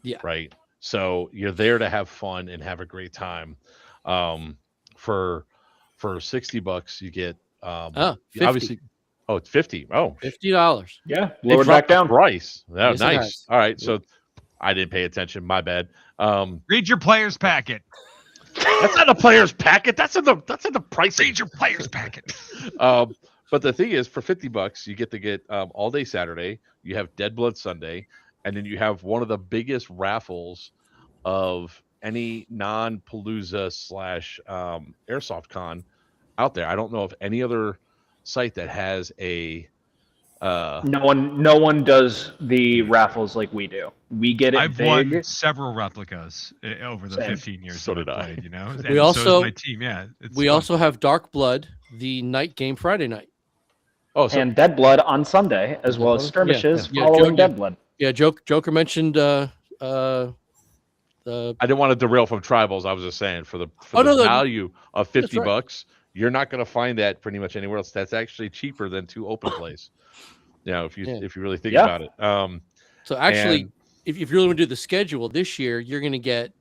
Yeah. Right. So you're there to have fun and have a great time. For $60, you get 50. obviously. Oh, it's 50. Oh, $50. Yeah, they lower dropped back down. the price. Oh, Yes, it nice. has. All right. So I didn't pay attention. My bad. Read your player's packet. That's not a player's packet. That's in the price. Read your player's packet. But the thing is, for $50, you get all day Saturday. You have Dead Blood Sunday, and then you have one of the biggest raffles of any non-Palooza / Airsoft con out there. I don't know of any other site that has a. No one does the raffles like we do. We get it I've big. won several replicas over the Same. 15 years So that did I've I. played, And We so also- is my team, yeah. We also have Dark Blood, the night game Friday night. Oh, so And Dead Blood on Sunday, as well as skirmishes Yeah, following Joe- Dead Blood. Yeah, Joker mentioned the I didn't want to derail from tribals. I was just saying for the Oh, no, value of $50, right. you're not going to find that pretty much anywhere else. That's actually cheaper than 2 open plays. If you really think Yeah. about it. So actually, And- if you really want to do the schedule this year, you're gonna get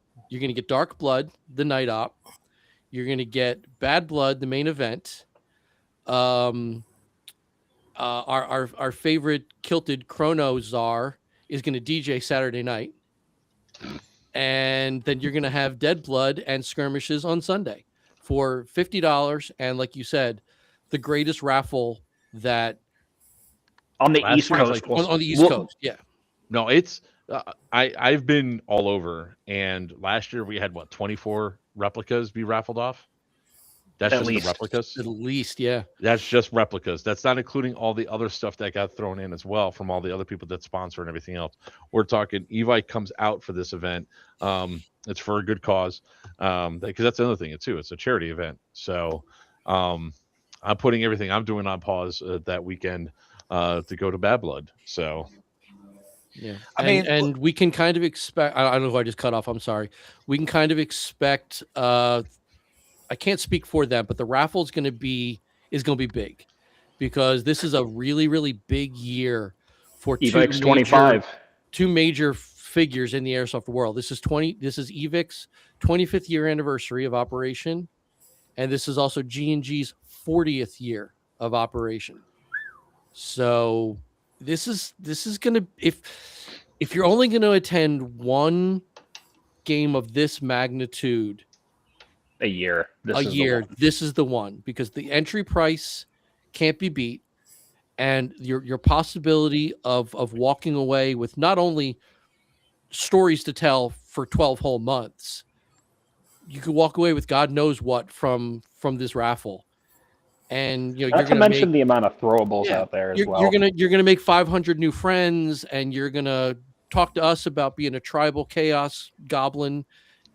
Dark Blood, the night op. You're gonna get Bad Blood, the main event. Our favorite kilted Chrono Czar is gonna DJ Saturday night, and then you're gonna have Dead Blood and skirmishes on Sunday for $50. And like you said, the greatest raffle that On the Last East year was Coast. like- on the East Coast. Yeah. No, it's I've been all over, and last year we had 24 replicas be raffled off. That's At just least. the replicas. At least, yeah. That's just replicas. That's not including all the other stuff that got thrown in as well from all the other people that sponsor and everything else. We're talking Evite comes out for this event. It's for a good cause. Because that's another thing too. It's a charity event. So I'm putting everything I'm doing on pause that weekend to go to Bad Blood. So Yeah. I mean, and we can kind of expect, I don't know who I just cut off. I'm sorry. We can kind of expect, I can't speak for them, but the raffle is going to be big because this is a really, really big year for Evix 25. two major figures in the airsoft world. This is Evix 25th year anniversary of operation. And this is also G&G's 40th year of operation. So this is going to, if you're only going to attend one game of this magnitude A year. this is the one, because the entry price can't be beat, and your possibility of walking away with not only stories to tell for 12 whole months, you could walk away with God knows what from this raffle. And you're Not to going mention the amount of throwables Yeah, out there as you're, well. you're gonna make 500 new friends, and you're gonna talk to us about being a tribal chaos goblin,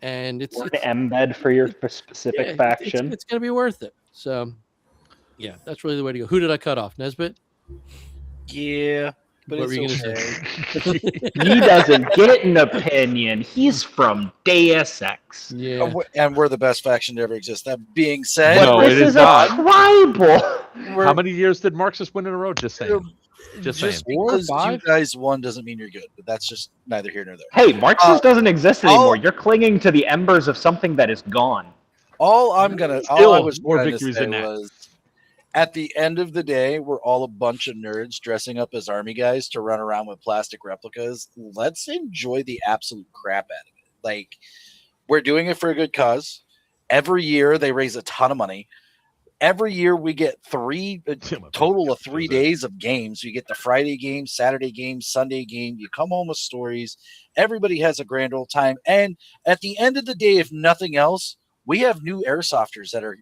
and it's Or an embed for your specific yeah, faction. It's gonna be worth it. So, yeah, that's really the way to go. Who did I cut off? Nesbitt? Yeah, but What were you it's gonna okay. He doesn't get an opinion. He's from Deus Ex. Yeah. And we're the best faction to ever exist. That being said, No, But it this is is a not. tribal. we're how many years did Marxist win in a row? Just saying. Just saying. because 4 or you 5? guys won doesn't mean you're good. But that's just neither here nor there. Hey, Marxist doesn't exist anymore. I'll- You're clinging to the embers of something that is gone. All I Still, was more trying to victories say than that. was, at the end of the day, we're all a bunch of nerds dressing up as army guys to run around with plastic replicas. Let's enjoy the absolute crap out of it. Like, we're doing it for a good cause. Every year they raise a ton of money. Every year we get total of 3 days of games. You get the Friday game, Saturday game, Sunday game. You come home with stories. Everybody has a grand old time. And at the end of the day, if nothing else, we have new airsofters that are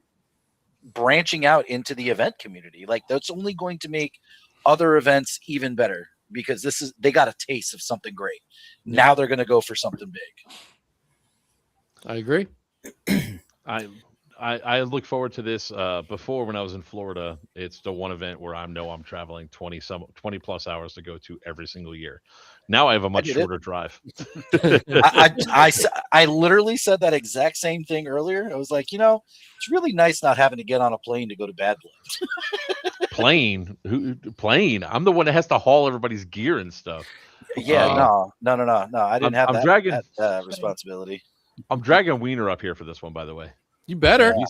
branching out into the event community. Like, that's only going to make other events even better, because they got a taste of something great. Now they're going to go for something big. I agree. I look forward to this. Before, when I was in Florida, it's the one event where I know I'm traveling 20 plus hours to go to every single year. Now I have a much did it. shorter drive. I literally said that exact same thing earlier. I was like, it's really nice not having to get on a plane to go to Bad Blood. Plane? Plane? I'm the one that has to haul everybody's gear and stuff. Yeah, no. I didn't have I'm that, dragging- that responsibility. I'm dragging Wiener up here for this one, by the way. You better. Yeah.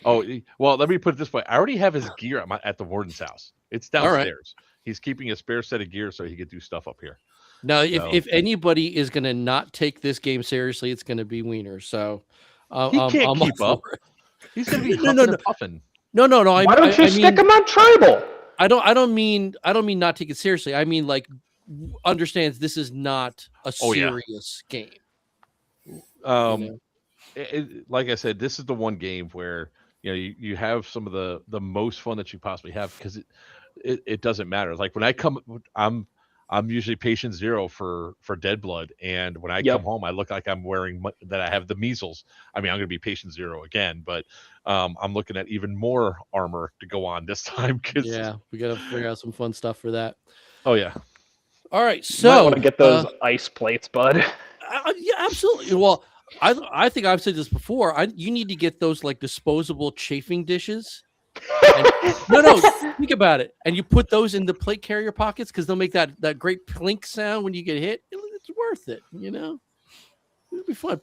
Oh, well, let me put it this way. I already have his gear at the warden's house. It's All right. downstairs. He's keeping a spare set of gear so he could do stuff up here. Now, So- if anybody is going to not take this game seriously, it's going to be Wiener. So He can't I'm keep all up. for it. He's going to be No, huffing no, and no. puffing. No. Why don't you stick him on tribal? I don't mean not take it seriously. I mean, like, understands this is not a Oh, yeah. serious game. Um, like I said, this is the one game where you have some of the most fun that you possibly have, because it doesn't matter. Like when I come, I'm usually patient 0 for Dead Blood, and when I come home, I look like I'm wearing that I have the measles. I mean, I'm going to be patient 0 again, but I'm looking at even more armor to go on this time. Yeah, we got to figure out some fun stuff for that. Oh yeah. All right, Might so want to get those ice plates, bud. yeah, absolutely. Well, I think I've said this before. You need to get those like disposable chafing dishes. No, think about it. And you put those in the plate carrier pockets because they'll make that great plink sound when you get hit. It's worth it, It'll be fun.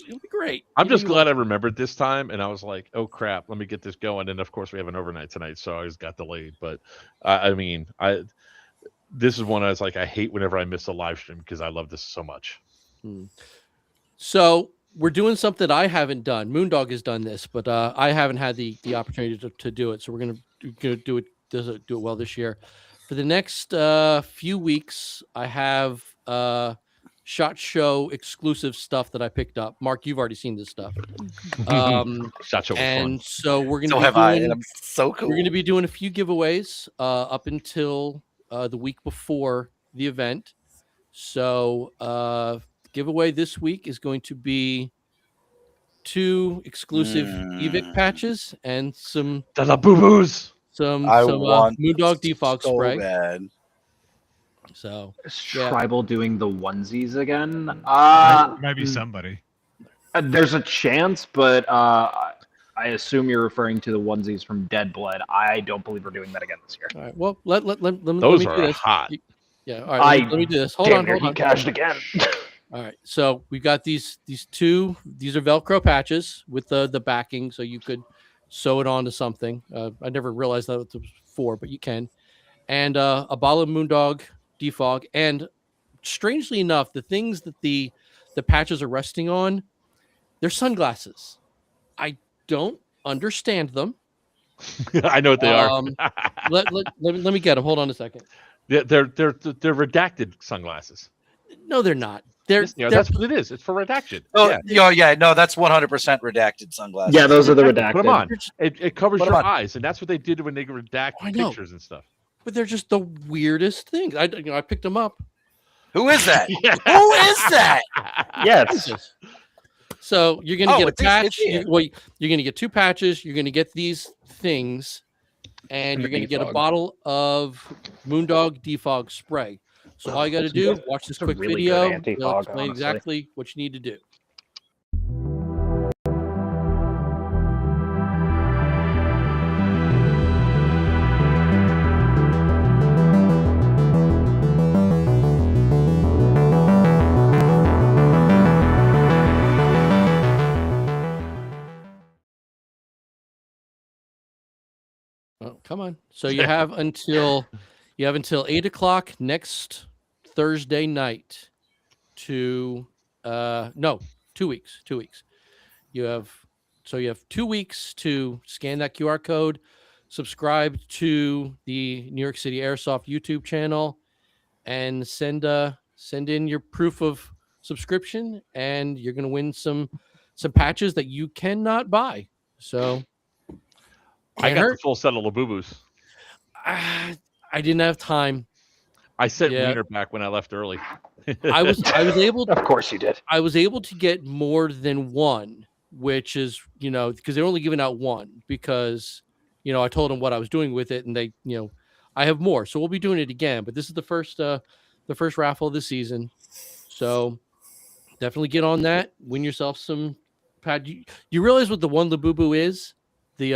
It'll be great. I'm just glad I remembered this time, and I was like, "Oh crap, let me get this going." And of course, we have an overnight tonight, so I just got delayed. But this is one I was like, I hate whenever I miss a live stream because I love this so much. So we're doing something I haven't done. Moondog has done this, but I haven't had the opportunity to do it. So we're gonna do it well this year. For the next few weeks, I have SHOT Show exclusive stuff that I picked up. Mark, you've already seen this stuff. SHOT Show was and fun. so we're gonna So be have I, and I'm so cool. We're gonna be doing a few giveaways up until the week before the event. So giveaway this week is going to be 2 exclusive evic patches and some The La Boo Boos. some I want Moondog defog so spray. bad. So Is tribal doing the onesies again? Might be somebody. There's a chance, but I assume you're referring to the onesies from Dead Blood. I don't believe we're doing that again this year. all right, well let me Those do are this. hot. Yeah, all right. Let me do this. Hold on. He cashed again. All right, so we've got these 2. These are Velcro patches with the backing, so you could sew it onto something. I never realized that it was for, but you can. And a bottle of Moondog defog, and strangely enough, the things that the patches are resting on, they're sunglasses. I don't understand them. I know what they are. Let me get them. Hold on a second. They're redacted sunglasses. No, they're not. They're that's what it is. It's for redaction. Oh, yeah, no, that's 100% redacted sunglasses. Yeah, those are the redacted. Put them on. It covers Put 'em your on. eyes, and that's what they did when they redact I know. pictures and stuff. but they're just the weirdest things. I picked them up. Who is that? Yeah. Who is that? Yes. So you're gonna get a it's patch. here. You're gonna get 2 patches. You're gonna get these things, and you're gonna get a Defog. bottle of Moondog defog spray. So all you got to do, watch this It's a quick really video. good anti-fog, It'll explain honestly. exactly what you need to do. Oh, come on. So you have until 8:00 next Thursday night to 2 weeks. 2 weeks. You have 2 weeks to scan that QR code, subscribe to the New York City Airsoft YouTube channel, and send in your proof of subscription, and you're gonna win some patches that you cannot buy. So I can't got hurt. the full set of Labubus. I didn't have time. I sent Yeah. Wiener back when I left early. I was able Of course you did. I was able to get more than one, which is, because they're only giving out one because, I told them what I was doing with it and they, I have more. So we'll be doing it again, but this is the first raffle of the season. So definitely get on that. Win yourself some pad. You realize what the one Labubu is? The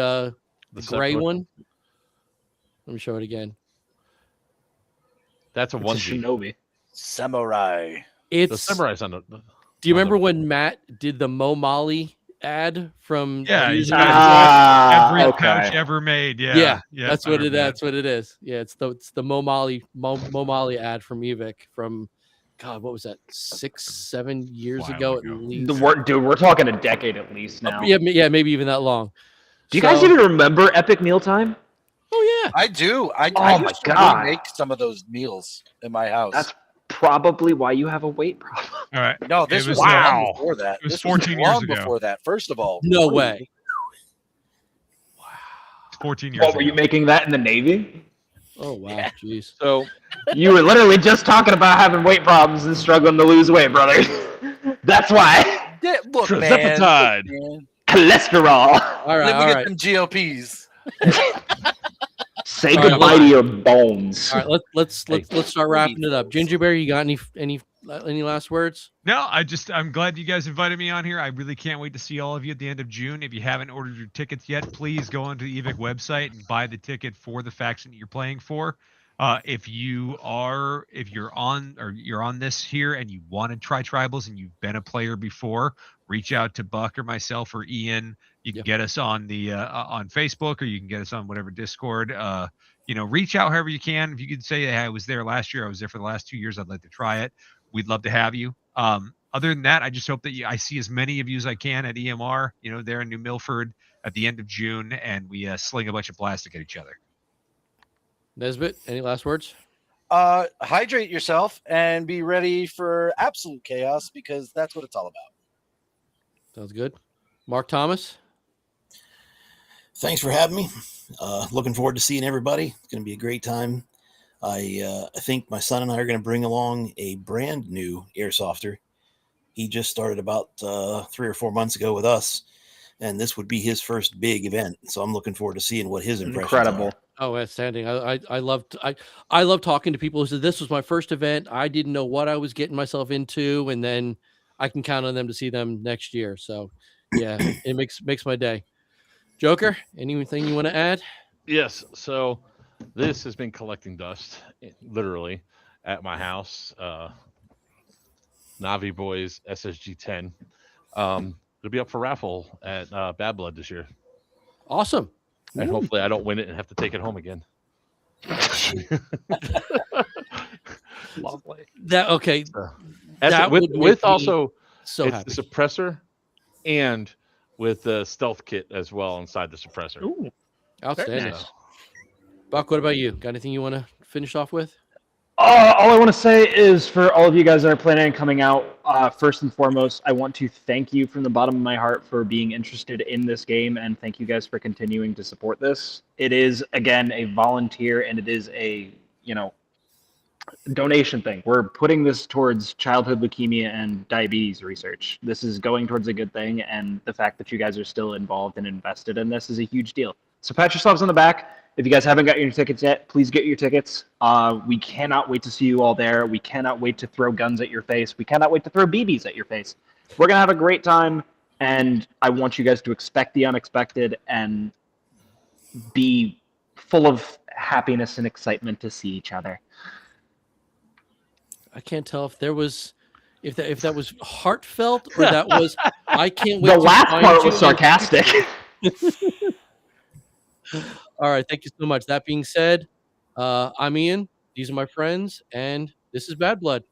gray separate- one. Let me show it again. That's a It's a onesie. shinobi. Samurai. The It's. samurai's on the. Do you remember when Matt did the Mo Molly ad from Yeah, years he's ago? got every okay. pouch ever made. Yeah, Yeah, yeah, that's I what it. remember that. That's what it is. Yeah, it's the Mo Molly ad from Evic from, God, what was that? 6-7 years While ago at ago. least. We're talking a decade at least now. Yeah, maybe even that long. Do you guys even remember Epic Mealtime? Oh yeah, I do. I Oh my used to God. remake some of those meals in my house. That's probably why you have a weight problem. All right. No, this It was was, long before that. it was This 14 was long years ago. before that. First of all, no way. 14 years What, were you ago. making that in the Navy? Oh wow, Yeah. jeez. So You were literally just talking about having weight problems and struggling to lose weight, brother. That's why. yeah, look, man. Tirzepatide. Look, man. Cholesterol. All right, Let me all get right, them GOPs. Say All right, goodbye hold to on. your bones. all right. Let's start wrapping it up. Gingerberry, you got any last words? No, I'm glad you guys invited me on here. I really can't wait to see all of you at the end of June. If you haven't ordered your tickets yet, please go onto the Evic website and buy the ticket for the faction that you're playing for. If you're on this here and you want to try tribals and you've been a player before, reach out to Buck or myself or Ian. You can get us on the on Facebook, or you can get us on whatever Discord. Reach out however you can. If you could say, hey, I was there last year, I was there for the last 2 years, I'd like to try it. We'd love to have you. Other than that, I just hope that I see as many of you as I can at EMR, there in New Milford at the end of June, and we sling a bunch of plastic at each other. Nesbitt, any last words? Hydrate yourself and be ready for absolute chaos, because that's what it's all about. Sounds good. Mark Thomas. Thanks for having me. Looking forward to seeing everybody. It's going to be a great time. I think my son and I are going to bring along a brand new airsofter. He just started about 3 or 4 months ago with us, and this would be his first big event. So I'm looking forward to seeing what his impressions Incredible. are. Oh, outstanding! I love talking to people who said this was my first event. I didn't know what I was getting myself into, and then I can count on them to see them next year. So, yeah, it makes my day. Joker, anything you want to add? yes, so this has been collecting dust, literally, at my house. Navi Boys SSG 10. It'll be up for raffle at Bad Blood this year, Awesome. and hopefully I don't win it and have to take it home again. Lovely. Okay. That's That it. With would make with me also So it's happy. the suppressor and with the stealth kit as well inside the suppressor. Ooh, Outstanding. nice. Buck, what about you? Got anything you want to finish off with? All I want to say is, for all of you guys that are planning on coming out, first and foremost, I want to thank you from the bottom of my heart for being interested in this game, and thank you guys for continuing to support this. It is, again, a volunteer, and it is a donation thing. We're putting this towards childhood leukemia and diabetes research. This is going towards a good thing, and the fact that you guys are still involved and invested in this is a huge deal. So pat yourselves on the back. If you guys haven't got your tickets yet, please get your tickets. We cannot wait to see you all there. We cannot wait to throw guns at your face. We cannot wait to throw BBs at your face. We're going to have a great time, and I want you guys to expect the unexpected and be full of happiness and excitement to see each other. I can't tell if there was if that was heartfelt or that was I can't wait. The to last find part you was and- sarcastic. All right, thank you so much. That being said, I'm Ian. These are my friends, and this is Bad Blood.